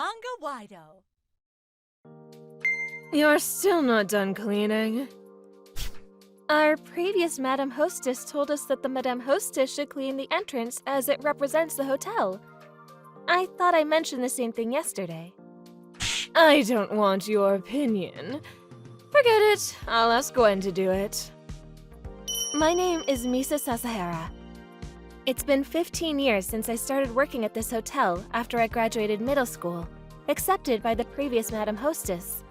Manga-Waido. You're still not done cleaning. Our previous Madam Hostess told us that the Madam Hostess should clean the entrance as it represents the hotel. I thought I mentioned the same thing yesterday. I don't want your opinion. Forget it. I'll ask Gwen to do it. My name is Misa Sasahara. It's been 15 years since I started working at this hotel after I graduated middle school, accepted by the previous Madam Hostess.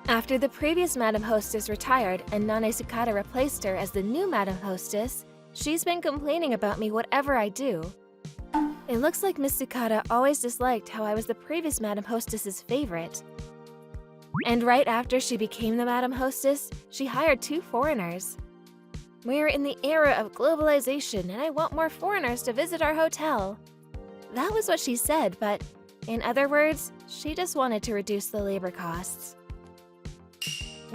After the previous Madam Hostess retired and Nane Sukata replaced her as the new Madam Hostess, she's been complaining about me whatever I do. It looks like Miss Sukata always disliked how I was the previous Madam Hostess's favorite. And right after she became the Madam Hostess, she hired 2 foreigners. We're in the era of globalization and I want more foreigners to visit our hotel. That was what she said, but in other words, she just wanted to reduce the labor costs.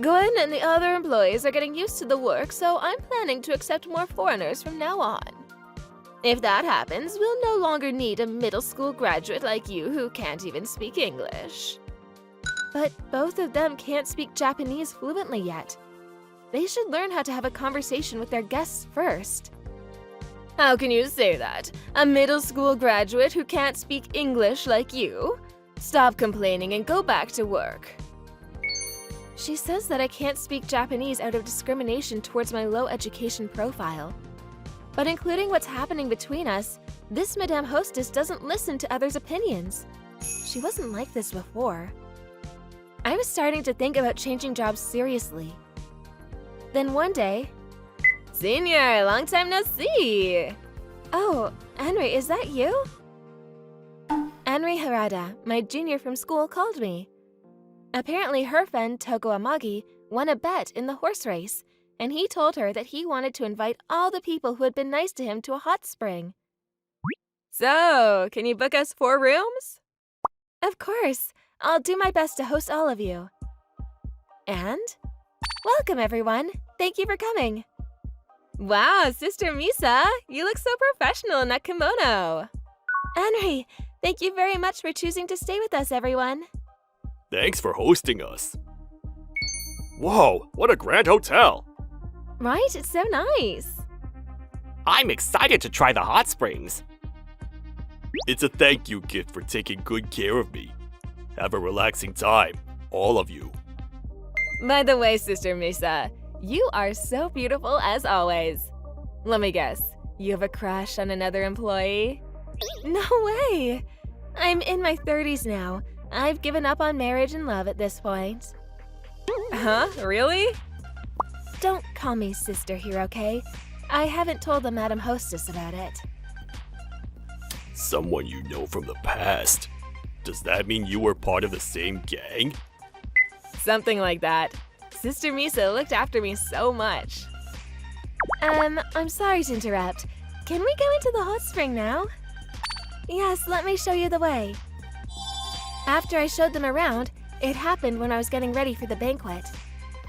Gwen and the other employees are getting used to the work, so I'm planning to accept more foreigners from now on. If that happens, we'll no longer need a middle school graduate like you who can't even speak English. But both of them can't speak Japanese fluently yet. They should learn how to have a conversation with their guests first. How can you say that? A middle school graduate who can't speak English like you? Stop complaining and go back to work. She says that I can't speak Japanese out of discrimination towards my low education profile. But including what's happening between us, this Madame Hostess doesn't listen to others' opinions. She wasn't like this before. I was starting to think about changing jobs seriously. Then one day... Senior, long time no see! Oh, Henry, is that you? Henry Harada, my junior from school, called me. Apparently her friend Togo Amagi won a bet in the horse race, and he told her that he wanted to invite all the people who had been nice to him to a hot spring. So, can you book us 4 rooms? Of course. I'll do my best to host all of you. And? Welcome, everyone. Thank you for coming. Wow, Sister Misa, you look so professional in that kimono. Henry, thank you very much for choosing to stay with us, everyone. Thanks for hosting us. Whoa, what a grand hotel! Right? It's so nice. I'm excited to try the hot springs. It's a thank you gift for taking good care of me. Have a relaxing time, all of you. By the way, Sister Misa, you are so beautiful as always. Let me guess, you have a crush on another employee? No way! I'm in my 30s now. I've given up on marriage and love at this point. Huh? Really? Don't call me sister here, okay? I haven't told the Madam Hostess about it. Someone you know from the past. Does that mean you were part of the same gang? Something like that. Sister Misa looked after me so much. I'm sorry to interrupt. Can we go into the hot spring now? Yes, let me show you the way. After I showed them around, it happened when I was getting ready for the banquet.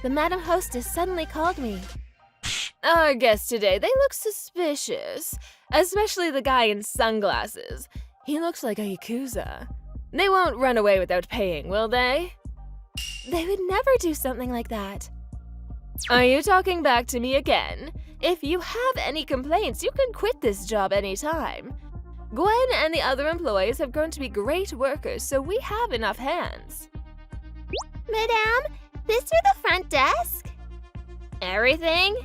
The Madam Hostess suddenly called me. Our guests today, they look suspicious. Especially the guy in sunglasses. He looks like a Yakuza. They won't run away without paying, will they? They would never do something like that. Are you talking back to me again? If you have any complaints, you can quit this job anytime. Gwen and the other employees have grown to be great workers, so we have enough hands. Madame, this through the front desk? Everything?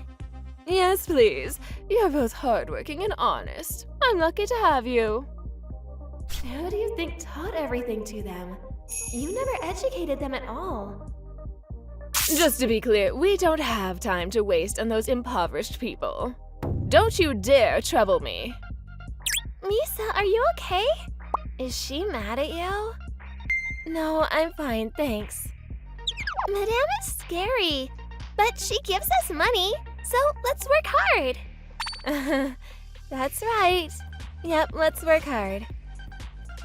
Yes, please. You're both hardworking and honest. I'm lucky to have you. Who do you think taught everything to them? You never educated them at all. Just to be clear, we don't have time to waste on those impoverished people. Don't you dare trouble me. Misa, are you okay? Is she mad at you? No, I'm fine, thanks. Madame is scary, but she gives us money, so let's work hard. That's right. Yep, let's work hard.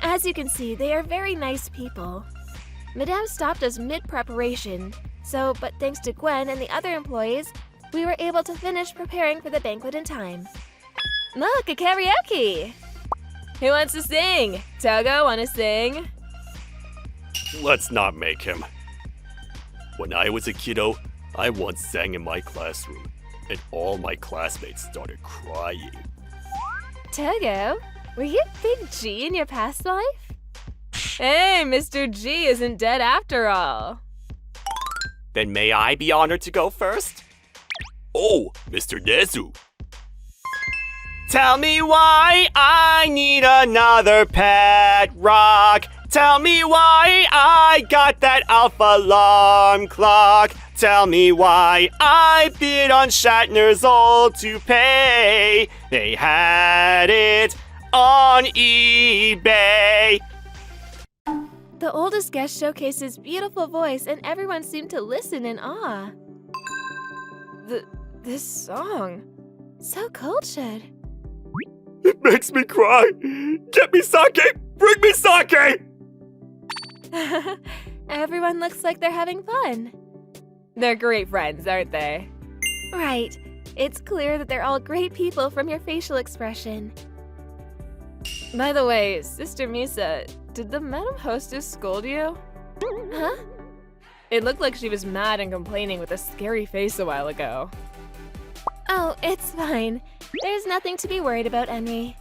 As you can see, they are very nice people. Madame stopped us mid-preparation, but thanks to Gwen and the other employees, we were able to finish preparing for the banquet in time. Look, a karaoke! Who wants to sing? Togo, wanna sing? Let's not make him. When I was a kiddo, I once sang in my classroom, and all my classmates started crying. Togo, were you Big G in your past life? Hey, Mr. G isn't dead after all. Then may I be honored to go first? Oh, Mr. Nezu. Tell me why I need another pet rock. Tell me why I got that alpha alarm clock. Tell me why I bid on Shatner's old toupee. They had it on eBay. The oldest guest showcased his beautiful voice, and everyone seemed to listen in awe. This song, so cultured. It makes me cry. Get me sake! Bring me sake! Everyone looks like they're having fun. They're great friends, aren't they? Right. It's clear that they're all great people from your facial expression. By the way, Sister Misa, did the Madam Hostess scold you? Huh? It looked like she was mad and complaining with a scary face a while ago. Oh, it's fine. There's nothing to be worried about, Henry.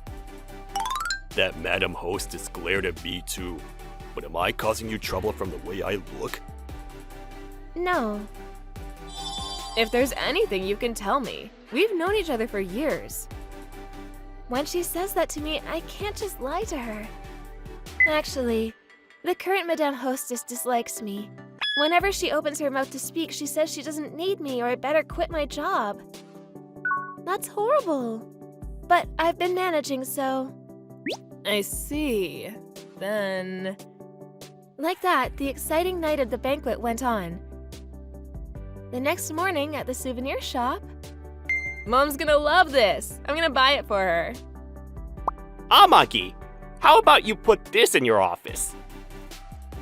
That Madam Hostess glared at me too. But am I causing you trouble from the way I look? No. If there's anything you can tell me, we've known each other for years. When she says that to me, I can't just lie to her. Actually, the current Madame Hostess dislikes me. Whenever she opens her mouth to speak, she says she doesn't need me or I better quit my job. That's horrible. But I've been managing, so... I see. Then... Like that, the exciting night of the banquet went on. The next morning at the souvenir shop... Mom's gonna love this! I'm gonna buy it for her. Amagi, how about you put this in your office?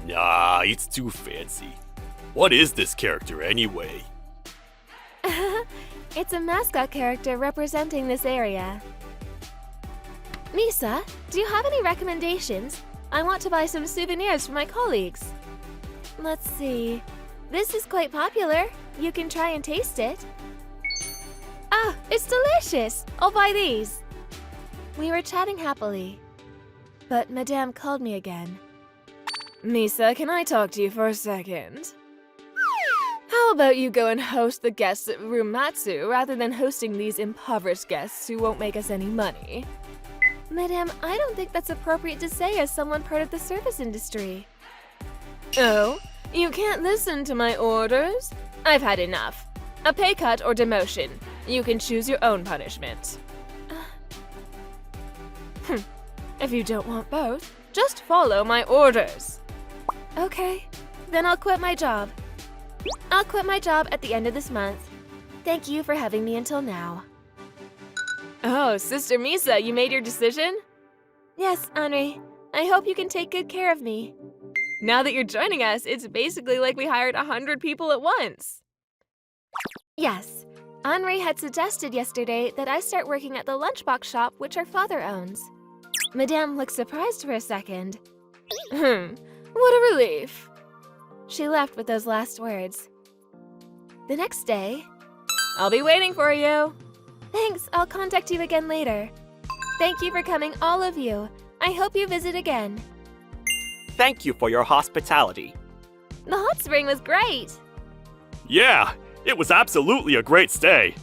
Nah, it's too fancy. What is this character anyway? It's a mascot character representing this area. Misa, do you have any recommendations? I want to buy some souvenirs for my colleagues. Let's see. This is quite popular. You can try and taste it. Ah, it's delicious! I'll buy these. We were chatting happily, but Madame called me again. Misa, can I talk to you for a second? How about you go and host the guests at Rumatsu rather than hosting these impoverished guests who won't make us any money? Madame, I don't think that's appropriate to say as someone part of the service industry. Oh, you can't listen to my orders? I've had enough. A pay cut or demotion. You can choose your own punishment. If you don't want both, just follow my orders. Okay, then I'll quit my job. I'll quit my job at the end of this month. Thank you for having me until now. Oh, Sister Misa, you made your decision? Yes, Henri. I hope you can take good care of me. Now that you're joining us, it's basically like we hired 100 people at once. Yes, Henri had suggested yesterday that I start working at the lunchbox shop which our father owns. Madame looked surprised for a second. What a relief. She left with those last words. The next day, I'll be waiting for you. Thanks, I'll contact you again later. Thank you for coming, all of you. I hope you visit again. Thank you for your hospitality. The hot spring was great. Yeah, it was absolutely a great stay.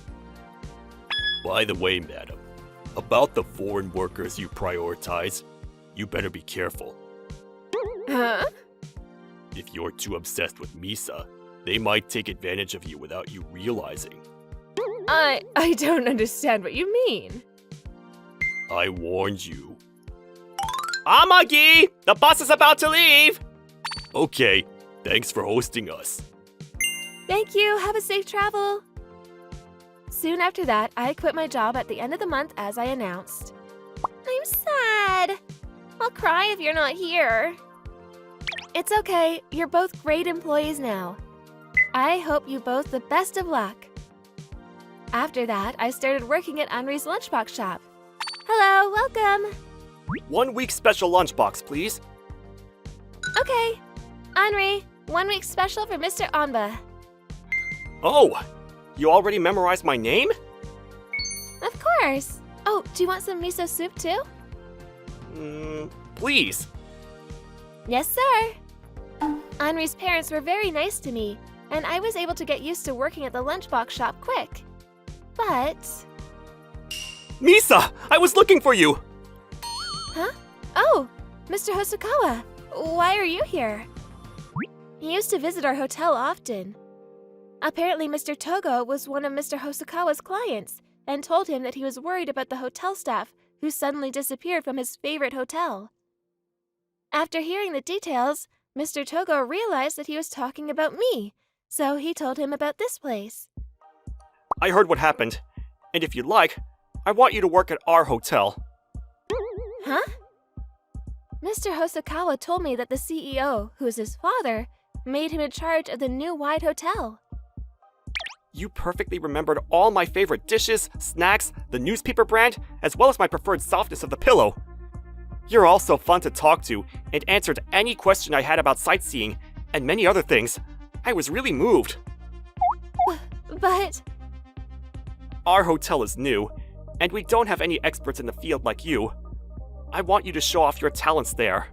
By the way, madam, about the foreign workers you prioritize, you better be careful. Huh? If you're too obsessed with Misa, they might take advantage of you without you realizing. I don't understand what you mean. I warned you. Amagi, the bus is about to leave. Okay, thanks for hosting us. Thank you, have a safe travel. Soon after that, I quit my job at the end of the month as I announced. I'm sad. I'll cry if you're not here. It's okay, you're both great employees now. I hope you both the best of luck. After that, I started working at Henri's lunchbox shop. Hello, welcome. 1 week special lunchbox, please. Okay. Henri, 1 week special for Mr. Onba. Oh, you already memorized my name? Of course. Oh, do you want some miso soup too? Please. Yes, sir. Henri's parents were very nice to me, and I was able to get used to working at the lunchbox shop quick. But... Misa, I was looking for you. Huh? Oh, Mr. Hosokawa, why are you here? He used to visit our hotel often. Apparently, Mr. Togo was one of Mr. Hosokawa's clients and told him that he was worried about the hotel staff who suddenly disappeared from his favorite hotel. After hearing the details, Mr. Togo realized that he was talking about me, so he told him about this place. I heard what happened, and if you'd like, I want you to work at our hotel. Huh? Mr. Hosokawa told me that the CEO, who is his father, made him in charge of the new wide hotel. You perfectly remembered all my favorite dishes, snacks, the newspaper brand, as well as my preferred softness of the pillow. You're also fun to talk to and answered any question I had about sightseeing and many other things. I was really moved. But... Our hotel is new, and we don't have any experts in the field like you. I want you to show off your talents there.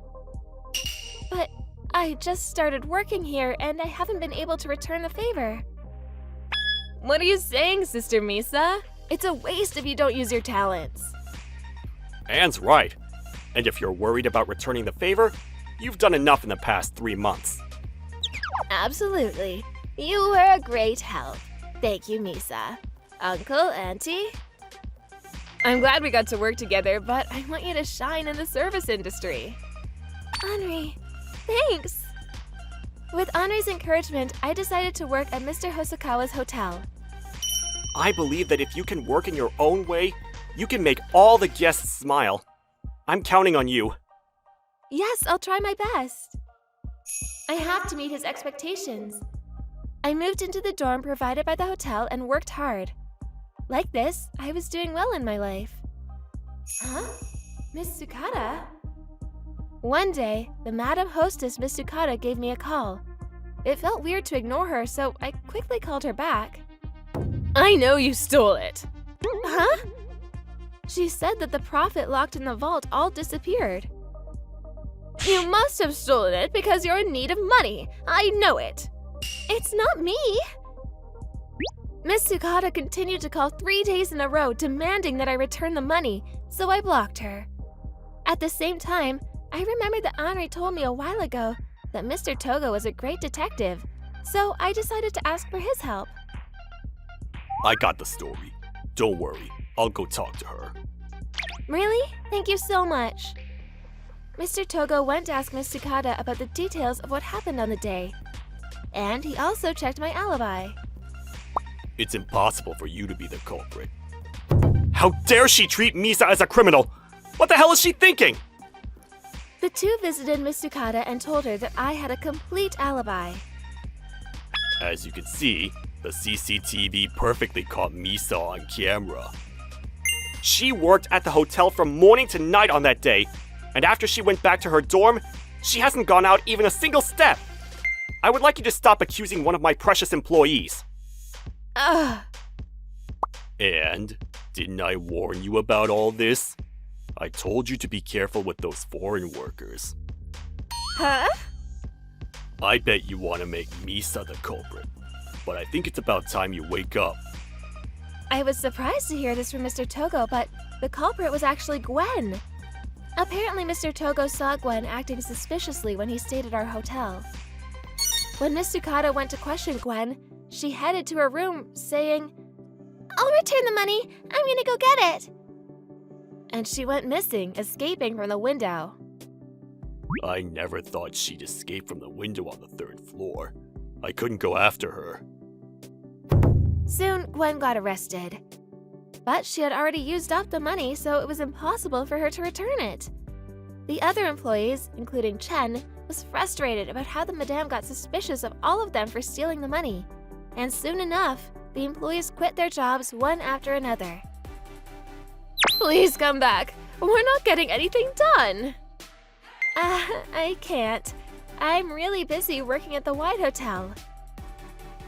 But I just started working here and I haven't been able to return the favor. What are you saying, Sister Misa? It's a waste if you don't use your talents. Anne's right. And if you're worried about returning the favor, you've done enough in the past 3 months. Absolutely. You were a great help. Thank you, Misa. Uncle, Auntie? I'm glad we got to work together, but I want you to shine in the service industry. Henri, thanks! With Henri's encouragement, I decided to work at Mr. Hosokawa's hotel. I believe that if you can work in your own way, you can make all the guests smile. I'm counting on you. Yes, I'll try my best. I have to meet his expectations. I moved into the dorm provided by the hotel and worked hard. Like this, I was doing well in my life. Huh? Miss Tsukada? One day, the Madam Hostess, Miss Tsukada, gave me a call. It felt weird to ignore her, so I quickly called her back. I know you stole it. Huh? She said that the profit locked in the vault all disappeared. You must have stolen it because you're in need of money. I know it. It's not me. Miss Tsukada continued to call 3 days in a row demanding that I return the money, so I blocked her. At the same time, I remembered that Henri told me a while ago that Mr. Togo was a great detective, so I decided to ask for his help. I got the story. Don't worry, I'll go talk to her. Really? Thank you so much. Mr. Togo went to ask Miss Tsukada about the details of what happened on the day. And he also checked my alibi. It's impossible for you to be the culprit. How dare she treat Misa as a criminal? What the hell is she thinking? The two visited Miss Tsukada and told her that I had a complete alibi. As you can see, the CCTV perfectly caught Misa on camera. She worked at the hotel from morning to night on that day, and after she went back to her dorm, she hasn't gone out even a single step. I would like you to stop accusing one of my precious employees. Ugh. And didn't I warn you about all this? I told you to be careful with those foreign workers. Huh? I bet you want to make Misa the culprit, but I think it's about time you wake up. I was surprised to hear this from Mr. Togo, but the culprit was actually Gwen. Apparently, Mr. Togo saw Gwen acting suspiciously when he stayed at our hotel. When Miss Tsukada went to question Gwen, she headed to her room, saying, "I'll return the money. I'm gonna go get it." And she went missing, escaping from the window. I never thought she'd escape from the window on the 3rd floor. I couldn't go after her. Soon, Gwen got arrested. But she had already used up the money, so it was impossible for her to return it. The other employees, including Chen, was frustrated about how the madame got suspicious of all of them for stealing the money. And soon enough, the employees quit their jobs one after another. Please come back. We're not getting anything done. I can't. I'm really busy working at the Wide Hotel.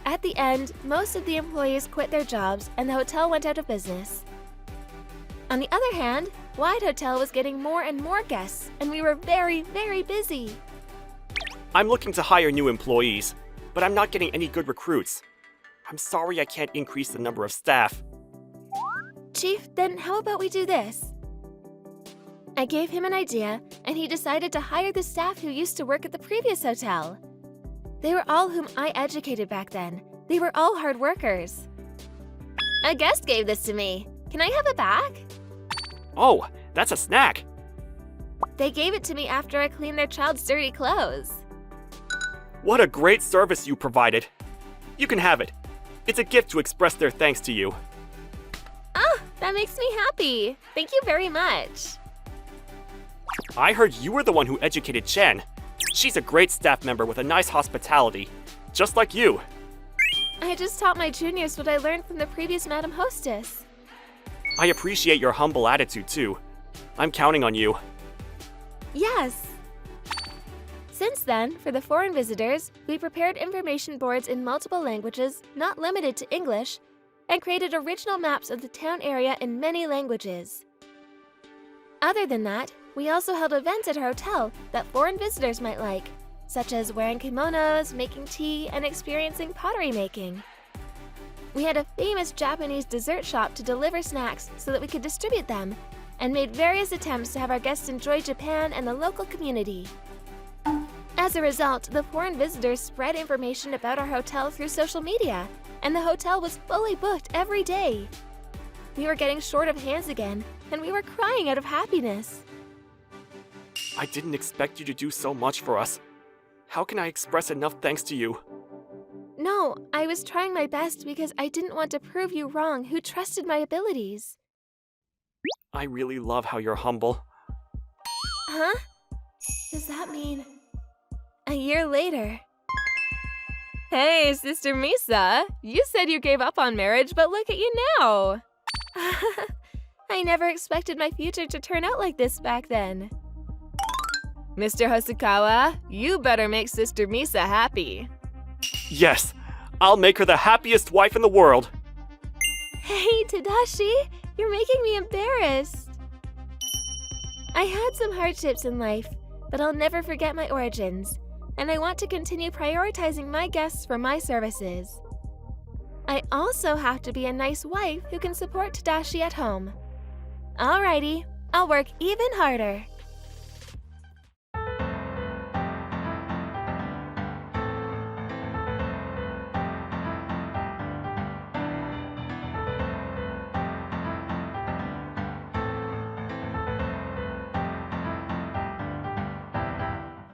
At the end, most of the employees quit their jobs and the hotel went out of business. On the other hand, Wide Hotel was getting more and more guests, and we were very, very busy. I'm looking to hire new employees, but I'm not getting any good recruits. I'm sorry I can't increase the number of staff. Chief, then how about we do this? I gave him an idea, and he decided to hire the staff who used to work at the previous hotel. They were all whom I educated back then. They were all hard workers. A guest gave this to me. Can I have it back? Oh, that's a snack! They gave it to me after I cleaned their child's dirty clothes. What a great service you provided! You can have it. It's a gift to express their thanks to you. Oh, that makes me happy. Thank you very much. I heard you were the one who educated Chen. She's a great staff member with a nice hospitality, just like you. I just taught my juniors what I learned from the previous Madam Hostess. I appreciate your humble attitude too. I'm counting on you. Yes. Since then, for the foreign visitors, we prepared information boards in multiple languages, not limited to English, and created original maps of the town area in many languages. Other than that, we also held events at our hotel that foreign visitors might like, such as wearing kimonos, making tea, and experiencing pottery making. We had a famous Japanese dessert shop to deliver snacks so that we could distribute them, and made various attempts to have our guests enjoy Japan and the local community. As a result, the foreign visitors spread information about our hotel through social media, and the hotel was fully booked every day. We were getting short of hands again, and we were crying out of happiness. I didn't expect you to do so much for us. How can I express enough thanks to you? No, I was trying my best because I didn't want to prove you wrong who trusted my abilities. I really love how you're humble. Huh? Does that mean... A year later. Hey, Sister Misa! You said you gave up on marriage, but look at you now! I never expected my future to turn out like this back then. Mr. Hosokawa, you better make Sister Misa happy. Yes, I'll make her the happiest wife in the world. Hey, Tadashi! You're making me embarrassed. I had some hardships in life, but I'll never forget my origins, and I want to continue prioritizing my guests for my services. I also have to be a nice wife who can support Tadashi at home. Alrighty, I'll work even harder.